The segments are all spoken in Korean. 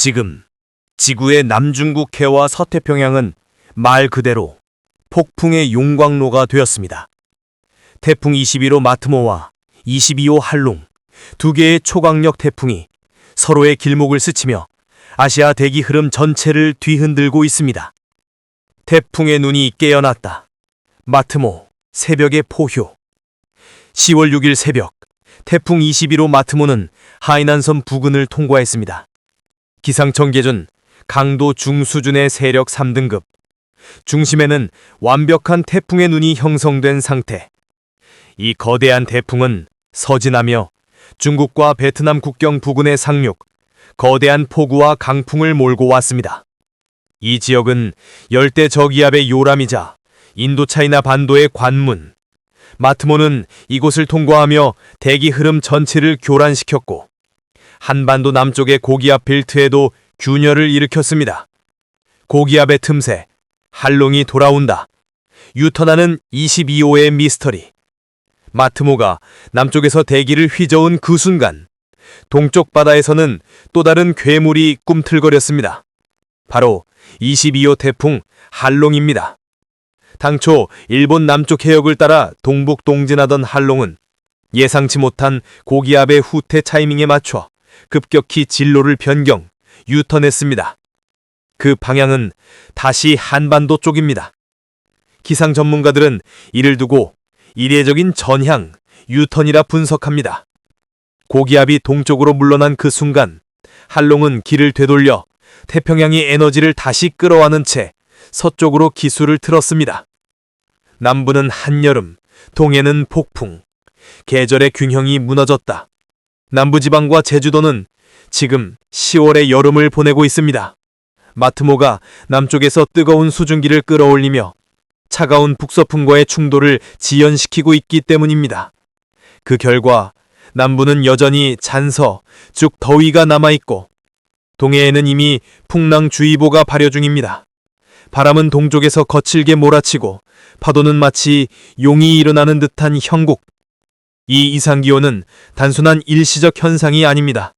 지금 지구의 남중국해와 서태평양은 말 그대로 폭풍의 용광로가 되었습니다. 태풍 22호 마트모와 22호 한롱, 두 개의 초강력 태풍이 서로의 길목을 스치며 아시아 대기 흐름 전체를 뒤흔들고 있습니다. 태풍의 눈이 깨어났다. 마트모, 새벽의 포효. 10월 6일 새벽, 태풍 21호 마트모는 하이난섬 부근을 통과했습니다. 기상청 기준 강도 중수준의 세력 3등급. 중심에는 완벽한 태풍의 눈이 형성된 상태. 이 거대한 태풍은 서진하며 중국과 베트남 국경 부근의 상륙, 거대한 폭우와 강풍을 몰고 왔습니다. 이 지역은 열대 저기압의 요람이자 인도차이나 반도의 관문. 마트모는 이곳을 통과하며 대기 흐름 전체를 교란시켰고 한반도 남쪽의 고기압 벨트에도 균열을 일으켰습니다. 고기압의 틈새, 한롱이 돌아온다. 유턴하는 22호의 미스터리. 마트모가 남쪽에서 대기를 휘저은 그 순간 동쪽 바다에서는 또 다른 괴물이 꿈틀거렸습니다. 바로 22호 태풍 한롱입니다. 당초 일본 남쪽 해역을 따라 동북 동진하던 한롱은 예상치 못한 고기압의 후퇴 타이밍에 맞춰 급격히 진로를 변경, 유턴했습니다. 그 방향은 다시 한반도 쪽입니다. 기상 전문가들은 이를 두고 이례적인 전향, 유턴이라 분석합니다. 고기압이 동쪽으로 물러난 그 순간 한롱은 길을 되돌려 태평양의 에너지를 다시 끌어안은 채 서쪽으로 기수를 틀었습니다. 남부는 한여름, 동해는 폭풍. 계절의 균형이 무너졌다. 남부지방과 제주도는 지금 10월의 여름을 보내고 있습니다. 마트모가 남쪽에서 뜨거운 수증기를 끌어올리며 차가운 북서풍과의 충돌을 지연시키고 있기 때문입니다. 그 결과 남부는 여전히 잔서, 즉 더위가 남아있고 동해에는 이미 풍랑주의보가 발효 중입니다. 바람은 동쪽에서 거칠게 몰아치고 파도는 마치 용이 일어나는 듯한 형국. 이 이상기온은 단순한 일시적 현상이 아닙니다.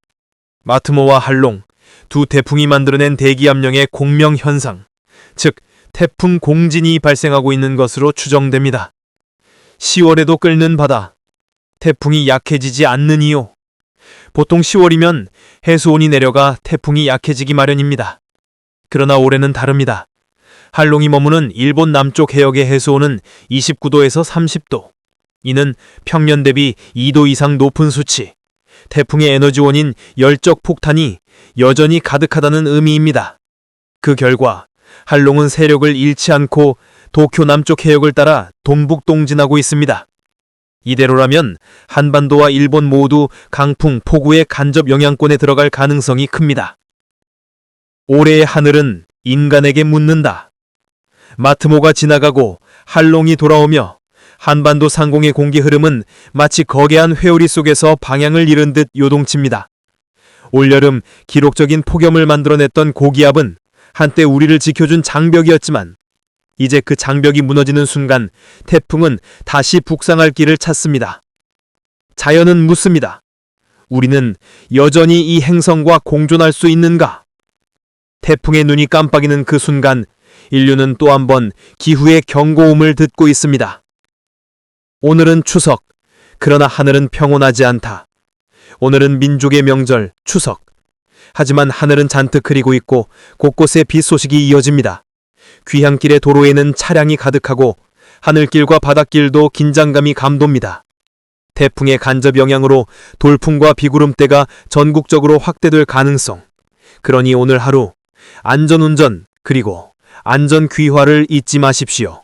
마트모와 한롱, 두 태풍이 만들어낸 대기압력의 공명현상, 즉 태풍 공진이 발생하고 있는 것으로 추정됩니다. 10월에도 끓는 바다, 태풍이 약해지지 않는 이유. 보통 10월이면 해수온이 내려가 태풍이 약해지기 마련입니다. 그러나 올해는 다릅니다. 한롱이 머무는 일본 남쪽 해역의 해수온은 29도에서 30도. 이는 평년 대비 2도 이상 높은 수치. 태풍의 에너지원인 열적 폭탄이 여전히 가득하다는 의미입니다. 그 결과 한롱은 세력을 잃지 않고 도쿄 남쪽 해역을 따라 동북 동진하고 있습니다. 이대로라면 한반도와 일본 모두 강풍, 폭우의 간접 영향권에 들어갈 가능성이 큽니다. 올해의 하늘은 인간에게 묻는다. 마트모가 지나가고 한롱이 돌아오며 한반도 상공의 공기 흐름은 마치 거대한 회오리 속에서 방향을 잃은 듯 요동칩니다. 올여름 기록적인 폭염을 만들어냈던 고기압은 한때 우리를 지켜준 장벽이었지만 이제 그 장벽이 무너지는 순간 태풍은 다시 북상할 길을 찾습니다. 자연은 묻습니다. 우리는 여전히 이 행성과 공존할 수 있는가? 태풍의 눈이 깜빡이는 그 순간 인류는 또 한 번 기후의 경고음을 듣고 있습니다. 오늘은 추석, 그러나 하늘은 평온하지 않다. 오늘은 민족의 명절, 추석. 하지만 하늘은 잔뜩 흐리고 있고 곳곳에 비 소식이 이어집니다. 귀향길의 도로에는 차량이 가득하고 하늘길과 바닷길도 긴장감이 감돕니다. 태풍의 간접 영향으로 돌풍과 비구름대가 전국적으로 확대될 가능성. 그러니 오늘 하루 안전운전 그리고 안전귀화를 잊지 마십시오.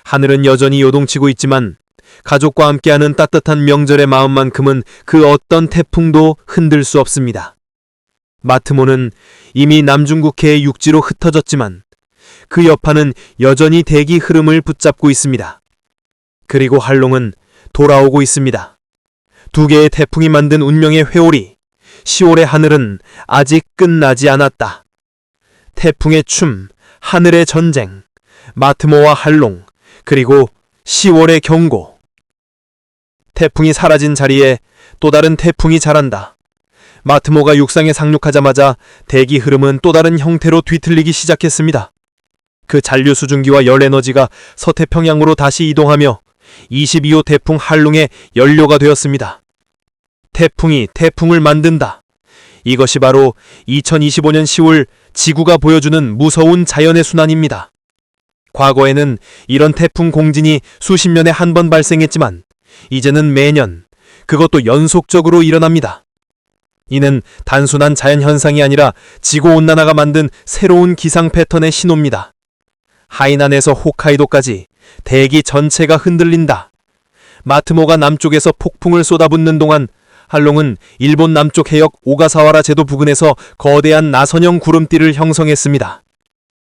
하늘은 여전히 요동치고 있지만 가족과 함께하는 따뜻한 명절의 마음만큼은 그 어떤 태풍도 흔들 수 없습니다. 마트모는 이미 남중국해의 육지로 흩어졌지만 그 여파는 여전히 대기 흐름을 붙잡고 있습니다. 그리고 한롱은 돌아오고 있습니다. 두 개의 태풍이 만든 운명의 회오리. 10월의 하늘은 아직 끝나지 않았다. 태풍의 춤, 하늘의 전쟁, 마트모와 한롱, 그리고 10월의 경고. 태풍이 사라진 자리에 또 다른 태풍이 자란다. 마트모가 육상에 상륙하자마자 대기 흐름은 또 다른 형태로 뒤틀리기 시작했습니다. 그 잔류 수증기와 열 에너지가 서태평양으로 다시 이동하며 22호 태풍 한룽의 연료가 되었습니다. 태풍이 태풍을 만든다. 이것이 바로 2025년 10월 지구가 보여주는 무서운 자연의 순환입니다. 과거에는 이런 태풍 공진이 수십 년에 한 번 발생했지만 이제는 매년, 그것도 연속적으로 일어납니다. 이는 단순한 자연현상이 아니라 지구온난화가 만든 새로운 기상 패턴의 신호입니다. 하이난에서 홋카이도까지 대기 전체가 흔들린다. 마트모가 남쪽에서 폭풍을 쏟아붓는 동안 한롱은 일본 남쪽 해역 오가사와라 제도 부근에서 거대한 나선형 구름띠를 형성했습니다.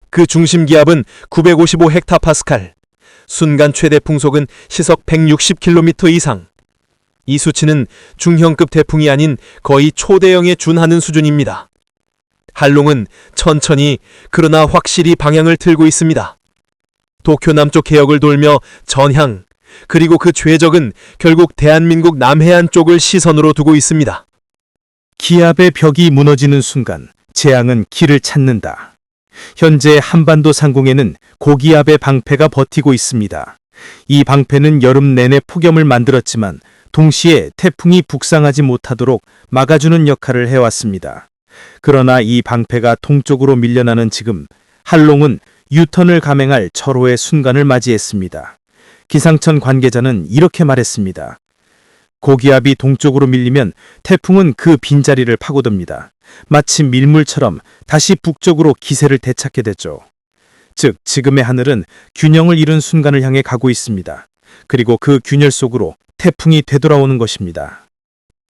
그 중심 기압은 955헥타파스칼, 순간 최대 풍속은 시속 160km 이상. 이 수치는 중형급 태풍이 아닌 거의 초대형에 준하는 수준입니다. 한롱은 천천히 그러나 확실히 방향을 틀고 있습니다. 도쿄 남쪽 해역을 돌며 전향, 그리고 그 궤적은 결국 대한민국 남해안 쪽을 시선으로 두고 있습니다. 기압의 벽이 무너지는 순간 재앙은 길을 찾는다. 현재 한반도 상공에는 고기압의 방패가 버티고 있습니다. 이 방패는 여름 내내 폭염을 만들었지만 동시에 태풍이 북상하지 못하도록 막아주는 역할을 해왔습니다. 그러나 이 방패가 동쪽으로 밀려나는 지금 한롱은 유턴을 감행할 철호의 순간을 맞이했습니다. 기상청 관계자는 이렇게 말했습니다. 고기압이 동쪽으로 밀리면 태풍은 그 빈자리를 파고듭니다. 마치 밀물처럼 다시 북쪽으로 기세를 되찾게 됐죠. 즉, 지금의 하늘은 균형을 잃은 순간을 향해 가고 있습니다. 그리고 그 균열 속으로 태풍이 되돌아오는 것입니다.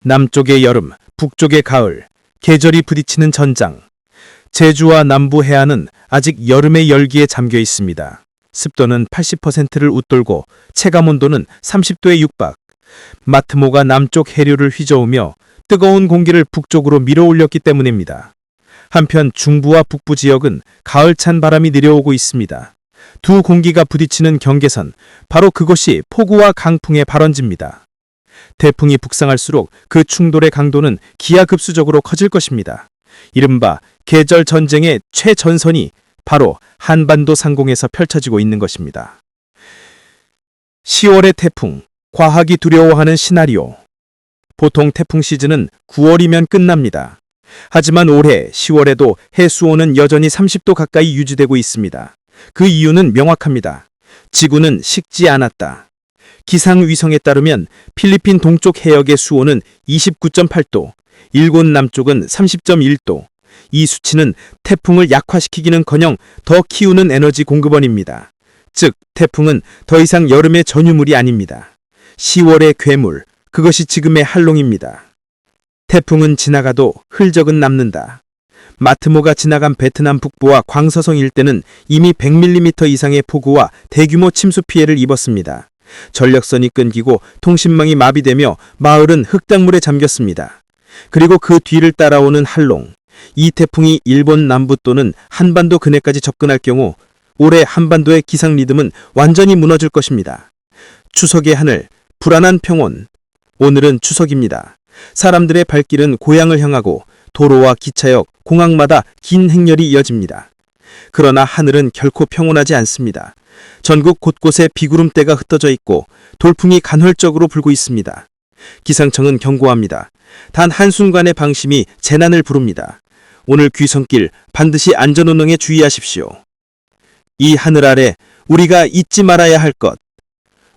남쪽의 여름, 북쪽의 가을, 계절이 부딪히는 전장. 제주와 남부 해안은 아직 여름의 열기에 잠겨 있습니다. 습도는 80%를 웃돌고 체감온도는 30도에 육박. 마트모가 남쪽 해류를 휘저으며 뜨거운 공기를 북쪽으로 밀어올렸기 때문입니다. 한편 중부와 북부 지역은 가을찬 바람이 내려오고 있습니다. 두 공기가 부딪히는 경계선, 바로 그것이 폭우와 강풍의 발원지입니다. 태풍이 북상할수록 그 충돌의 강도는 기하급수적으로 커질 것입니다. 이른바 계절 전쟁의 최전선이 바로 한반도 상공에서 펼쳐지고 있는 것입니다. 10월의 태풍, 과학이 두려워하는 시나리오. 보통 태풍 시즌은 9월이면 끝납니다. 하지만 올해 10월에도 해수온은 여전히 30도 가까이 유지되고 있습니다. 그 이유는 명확합니다. 지구는 식지 않았다. 기상위성에 따르면 필리핀 동쪽 해역의 수온은 29.8도, 일본 남쪽은 30.1도. 이 수치는 태풍을 약화시키기는커녕 더 키우는 에너지 공급원입니다. 즉, 태풍은 더 이상 여름의 전유물이 아닙니다. 10월의 괴물, 그것이 지금의 한롱입니다. 태풍은 지나가도 흔적은 남는다. 마트모가 지나간 베트남 북부와 광서성 일대는 이미 100mm 이상의 폭우와 대규모 침수 피해를 입었습니다. 전력선이 끊기고 통신망이 마비되며 마을은 흙탕물에 잠겼습니다. 그리고 그 뒤를 따라오는 한롱. 이 태풍이 일본 남부 또는 한반도 근해까지 접근할 경우 올해 한반도의 기상 리듬은 완전히 무너질 것입니다. 추석의 하늘, 불안한 평온. 오늘은 추석입니다. 사람들의 발길은 고향을 향하고 도로와 기차역, 공항마다 긴 행렬이 이어집니다. 그러나 하늘은 결코 평온하지 않습니다. 전국 곳곳에 비구름대가 흩어져 있고 돌풍이 간헐적으로 불고 있습니다. 기상청은 경고합니다. 단 한순간의 방심이 재난을 부릅니다. 오늘 귀성길 반드시 안전운행에 주의하십시오. 이 하늘 아래 우리가 잊지 말아야 할 것.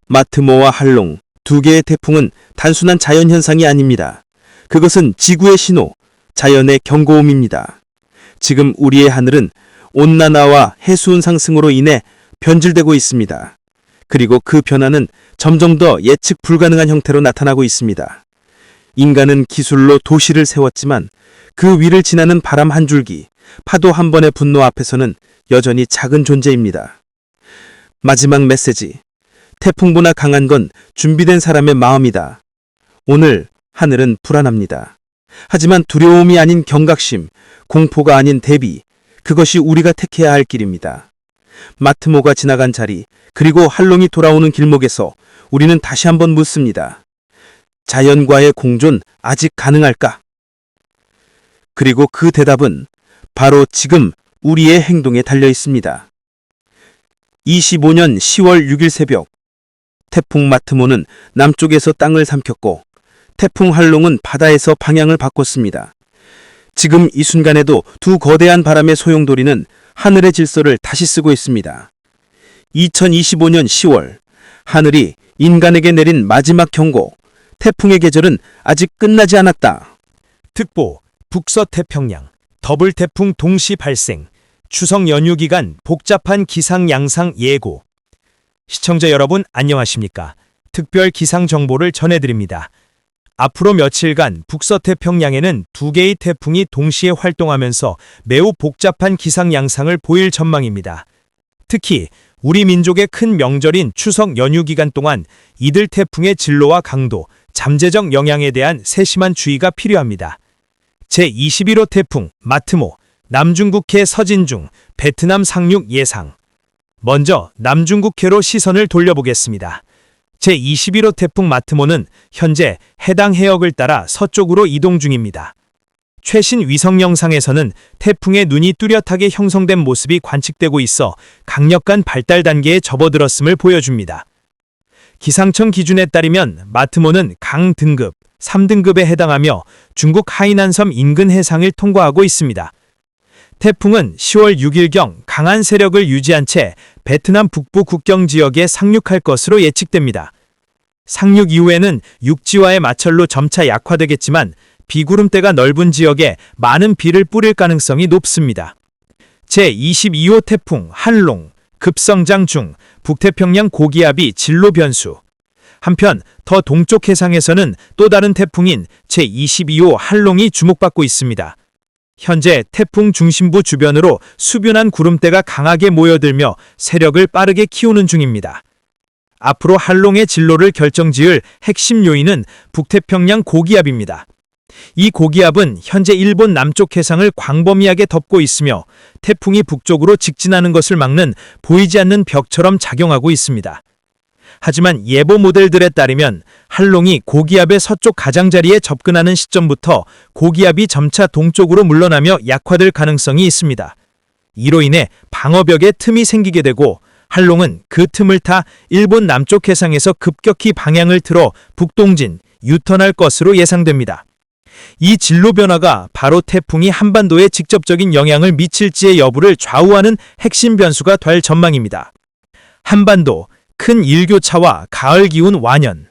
마트모와 한롱, 두 개의 태풍은 단순한 자연현상이 아닙니다. 그것은 지구의 신호, 자연의 경고음입니다. 지금 우리의 하늘은 온난화와 해수온 상승으로 인해 변질되고 있습니다. 그리고 그 변화는 점점 더 예측 불가능한 형태로 나타나고 있습니다. 인간은 기술로 도시를 세웠지만 그 위를 지나는 바람 한 줄기, 파도 한 번의 분노 앞에서는 여전히 작은 존재입니다. 마지막 메시지. 태풍보다 강한 건 준비된 사람의 마음이다. 오늘 하늘은 불안합니다. 하지만 두려움이 아닌 경각심, 공포가 아닌 대비, 그것이 우리가 택해야 할 길입니다. 마트모가 지나간 자리, 그리고 한롱이 돌아오는 길목에서 우리는 다시 한번 묻습니다. 자연과의 공존 아직 가능할까? 그리고 그 대답은 바로 지금 우리의 행동에 달려 있습니다. 25년 10월 6일 새벽, 태풍 마트모는 남쪽에서 땅을 삼켰고 태풍 할롱은 바다에서 방향을 바꿨습니다. 지금 이 순간에도 두 거대한 바람의 소용돌이는 하늘의 질서를 다시 쓰고 있습니다. 2025년 10월, 하늘이 인간에게 내린 마지막 경고, 태풍의 계절은 아직 끝나지 않았다. 특보, 북서태평양, 더블 태풍 동시 발생, 추석 연휴 기간 복잡한 기상 양상 예고. 시청자 여러분 안녕하십니까? 특별 기상 정보를 전해드립니다. 앞으로 며칠간 북서태평양에는 두 개의 태풍이 동시에 활동하면서 매우 복잡한 기상 양상을 보일 전망입니다. 특히 우리 민족의 큰 명절인 추석 연휴 기간 동안 이들 태풍의 진로와 강도, 잠재적 영향에 대한 세심한 주의가 필요합니다. 제21호 태풍 마트모, 남중국해 서진 중 베트남 상륙 예상. 먼저 남중국해로 시선을 돌려보겠습니다. 제21호 태풍 마트모는 현재 해당 해역을 따라 서쪽으로 이동 중입니다. 최신 위성 영상에서는 태풍의 눈이 뚜렷하게 형성된 모습이 관측되고 있어 강력한 발달 단계에 접어들었음을 보여줍니다. 기상청 기준에 따르면 마트모는 강 등급 3등급에 해당하며 중국 하이난섬 인근 해상을 통과하고 있습니다. 태풍은 10월 6일경 강한 세력을 유지한 채 베트남 북부 국경 지역에 상륙할 것으로 예측됩니다. 상륙 이후에는 육지와의 마찰로 점차 약화되겠지만 비구름대가 넓은 지역에 많은 비를 뿌릴 가능성이 높습니다. 제22호 태풍 한롱, 급성장 중 북태평양 고기압이 진로 변수. 한편 더 동쪽 해상에서는 또 다른 태풍인 제22호 한롱이 주목받고 있습니다. 현재 태풍 중심부 주변으로 수변한 구름대가 강하게 모여들며 세력을 빠르게 키우는 중입니다. 앞으로 한롱의 진로를 결정지을 핵심 요인은 북태평양 고기압입니다. 이 고기압은 현재 일본 남쪽 해상을 광범위하게 덮고 있으며 태풍이 북쪽으로 직진하는 것을 막는 보이지 않는 벽처럼 작용하고 있습니다. 하지만 예보 모델들에 따르면 한롱이 고기압의 서쪽 가장자리에 접근하는 시점부터 고기압이 점차 동쪽으로 물러나며 약화될 가능성이 있습니다. 이로 인해 방어벽에 틈이 생기게 되고 한롱은 그 틈을 타 일본 남쪽 해상에서 급격히 방향을 틀어 북동진, 유턴할 것으로 예상됩니다. 이 진로 변화가 바로 태풍이 한반도에 직접적인 영향을 미칠지의 여부를 좌우하는 핵심 변수가 될 전망입니다. 한반도, 큰 일교차와 가을 기운 완연.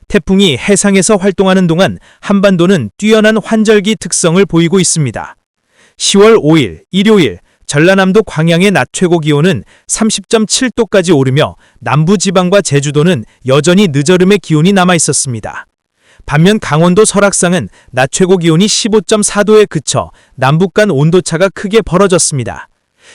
태풍이 해상에서 활동하는 동안 한반도는 뛰어난 환절기 특성을 보이고 있습니다. 10월 5일 일요일 전라남도 광양의 낮 최고 기온은 30.7도까지 오르며 남부지방과 제주도는 여전히 늦어름의 기온이 남아 있었습니다. 반면 강원도 설악산은 낮 최고 기온이 15.4도에 그쳐 남북 간 온도차가 크게 벌어졌습니다.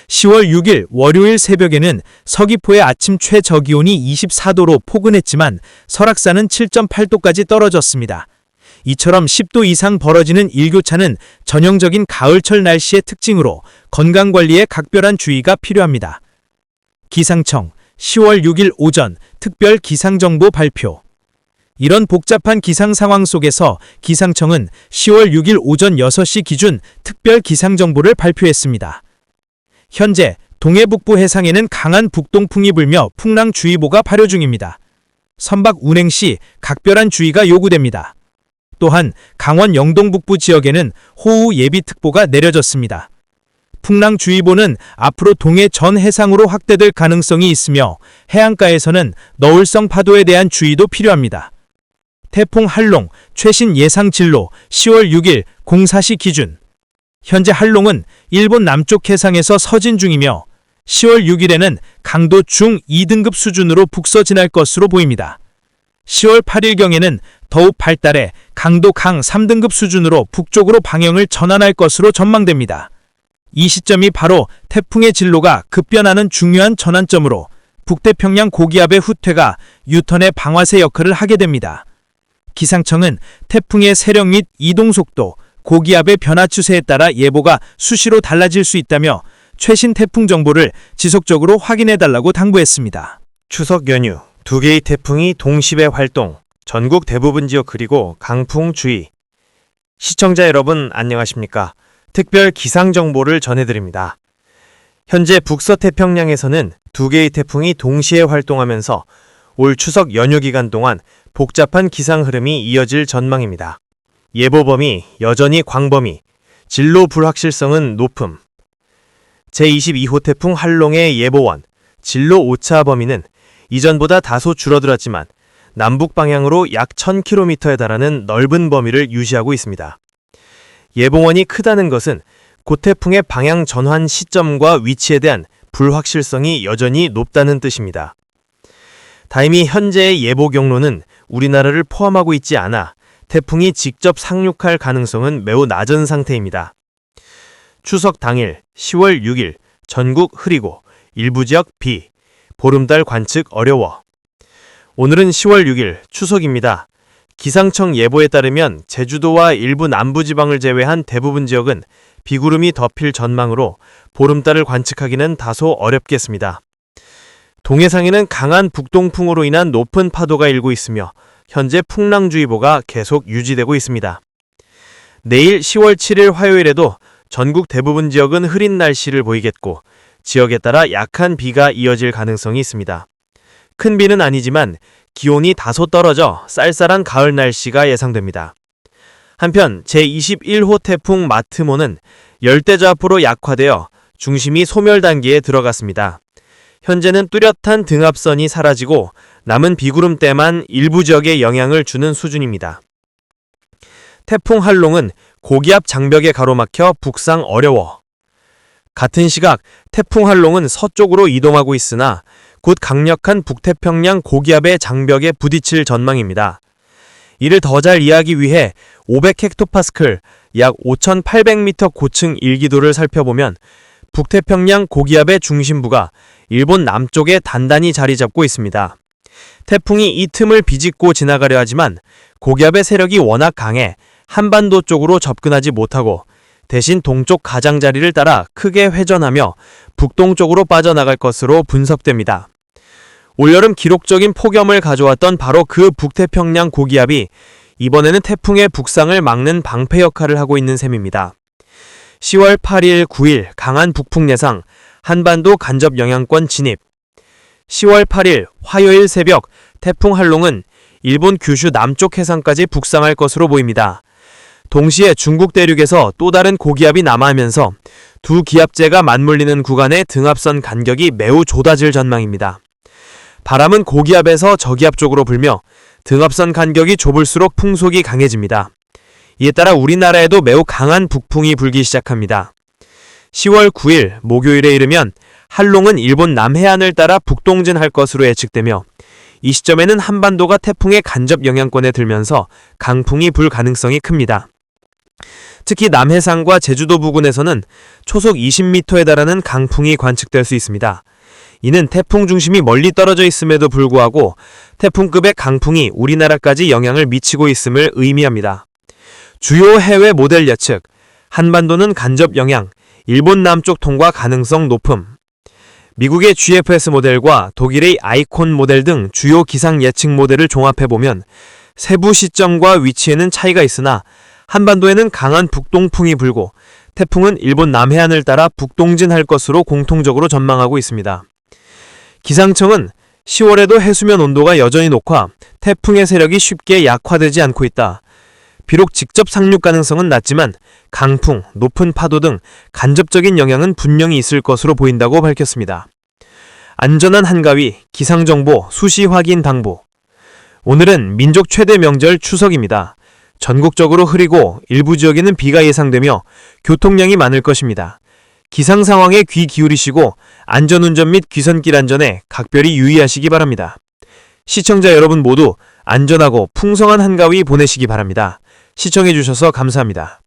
10월 6일 월요일 새벽에는 서귀포의 아침 최저기온이 24도로 포근했지만 설악산은 7.8도까지 떨어졌습니다. 이처럼 10도 이상 벌어지는 일교차는 전형적인 가을철 날씨의 특징으로 건강관리에 각별한 주의가 필요합니다. 기상청 10월 6일 오전 특별 기상정보 발표. 이런 복잡한 기상 상황 속에서 기상청은 10월 6일 오전 6시 기준 특별 기상정보를 발표했습니다. 현재 동해북부 해상에는 강한 북동풍이 불며 풍랑주의보가 발효 중입니다. 선박 운행 시 각별한 주의가 요구됩니다. 또한 강원 영동북부 지역에는 호우 예비특보가 내려졌습니다. 풍랑주의보는 앞으로 동해 전 해상으로 확대될 가능성이 있으며 해안가에서는 너울성 파도에 대한 주의도 필요합니다. 태풍 한롱 최신 예상 진로 10월 6일 04시 기준. 현재 한롱은 일본 남쪽 해상에서 서진 중이며 10월 6일에는 강도 중 2등급 수준으로 북서진할 것으로 보입니다. 10월 8일경에는 더욱 발달해 강도 강 3등급 수준으로 북쪽으로 방향을 전환할 것으로 전망됩니다. 이 시점이 바로 태풍의 진로가 급변하는 중요한 전환점으로 북태평양 고기압의 후퇴가 유턴의 방아쇠 역할을 하게 됩니다. 기상청은 태풍의 세력 및 이동 속도, 고기압의 변화 추세에 따라 예보가 수시로 달라질 수 있다며 최신 태풍 정보를 지속적으로 확인해달라고 당부했습니다. 추석 연휴 두 개의 태풍이 동시에 활동, 전국 대부분 지역 그리고 강풍 주의. 시청자 여러분 안녕하십니까? 특별 기상 정보를 전해드립니다. 현재 북서태평양에서는 두 개의 태풍이 동시에 활동하면서 올 추석 연휴 기간 동안 복잡한 기상 흐름이 이어질 전망입니다. 예보 범위 여전히 광범위, 진로 불확실성은 높음. 제22호 태풍 한롱의 예보원, 진로 오차 범위는 이전보다 다소 줄어들었지만 남북 방향으로 약 1000km에 달하는 넓은 범위를 유지하고 있습니다. 예보원이 크다는 것은 고태풍의 방향 전환 시점과 위치에 대한 불확실성이 여전히 높다는 뜻입니다. 다행히 현재의 예보 경로는 우리나라를 포함하고 있지 않아 태풍이 직접 상륙할 가능성은 매우 낮은 상태입니다. 추석 당일 10월 6일 전국 흐리고 일부 지역 비, 보름달 관측 어려워. 오늘은 10월 6일 추석입니다. 기상청 예보에 따르면 제주도와 일부 남부지방을 제외한 대부분 지역은 비구름이 덮일 전망으로 보름달을 관측하기는 다소 어렵겠습니다. 동해상에는 강한 북동풍으로 인한 높은 파도가 일고 있으며 현재 풍랑주의보가 계속 유지되고 있습니다. 내일 10월 7일 화요일에도 전국 대부분 지역은 흐린 날씨를 보이겠고 지역에 따라 약한 비가 이어질 가능성이 있습니다. 큰 비는 아니지만 기온이 다소 떨어져 쌀쌀한 가을 날씨가 예상됩니다. 한편 제21호 태풍 마트모는 열대저압으로 약화되어 중심이 소멸 단계에 들어갔습니다. 현재는 뚜렷한 등압선이 사라지고 남은 비구름대만 일부 지역에 영향을 주는 수준입니다. 태풍 한롱은 고기압 장벽에 가로막혀 북상 어려워. 같은 시각 태풍 한롱은 서쪽으로 이동하고 있으나 곧 강력한 북태평양 고기압의 장벽에 부딪힐 전망입니다. 이를 더 잘 이해하기 위해 500헥토파스클, 약 5,800m 고층 일기도를 살펴보면 북태평양 고기압의 중심부가 일본 남쪽에 단단히 자리 잡고 있습니다. 태풍이 이 틈을 비집고 지나가려 하지만 고기압의 세력이 워낙 강해 한반도 쪽으로 접근하지 못하고 대신 동쪽 가장자리를 따라 크게 회전하며 북동쪽으로 빠져나갈 것으로 분석됩니다. 올여름 기록적인 폭염을 가져왔던 바로 그 북태평양 고기압이 이번에는 태풍의 북상을 막는 방패 역할을 하고 있는 셈입니다. 10월 8일, 9일 강한 북풍 예상, 한반도 간접 영향권 진입. 10월 8일 화요일 새벽 태풍 한롱은 일본 규슈 남쪽 해상까지 북상할 것으로 보입니다. 동시에 중국 대륙에서 또 다른 고기압이 남하하면서 두 기압재가 맞물리는 구간의 등압선 간격이 매우 좁아질 전망입니다. 바람은 고기압에서 저기압 쪽으로 불며 등압선 간격이 좁을수록 풍속이 강해집니다. 이에 따라 우리나라에도 매우 강한 북풍이 불기 시작합니다. 10월 9일 목요일에 이르면 한롱은 일본 남해안을 따라 북동진할 것으로 예측되며 이 시점에는 한반도가 태풍의 간접 영향권에 들면서 강풍이 불 가능성이 큽니다. 특히 남해상과 제주도 부근에서는 초속 20m에 달하는 강풍이 관측될 수 있습니다. 이는 태풍 중심이 멀리 떨어져 있음에도 불구하고 태풍급의 강풍이 우리나라까지 영향을 미치고 있음을 의미합니다. 주요 해외 모델 예측, 한반도는 간접 영향, 일본 남쪽 통과 가능성 높음. 미국의 GFS 모델과 독일의 아이콘 모델 등 주요 기상 예측 모델을 종합해보면 세부 시점과 위치에는 차이가 있으나 한반도에는 강한 북동풍이 불고 태풍은 일본 남해안을 따라 북동진할 것으로 공통적으로 전망하고 있습니다. 기상청은 10월에도 해수면 온도가 여전히 높아 태풍의 세력이 쉽게 약화되지 않고 있다. 비록 직접 상륙 가능성은 낮지만 강풍, 높은 파도 등 간접적인 영향은 분명히 있을 것으로 보인다고 밝혔습니다. 안전한 한가위, 기상정보, 수시 확인 당부. 오늘은 민족 최대 명절 추석입니다. 전국적으로 흐리고 일부 지역에는 비가 예상되며 교통량이 많을 것입니다. 기상 상황에 귀 기울이시고 안전운전 및 귀선길 안전에 각별히 유의하시기 바랍니다. 시청자 여러분 모두 안전하고 풍성한 한가위 보내시기 바랍니다. 시청해주셔서 감사합니다.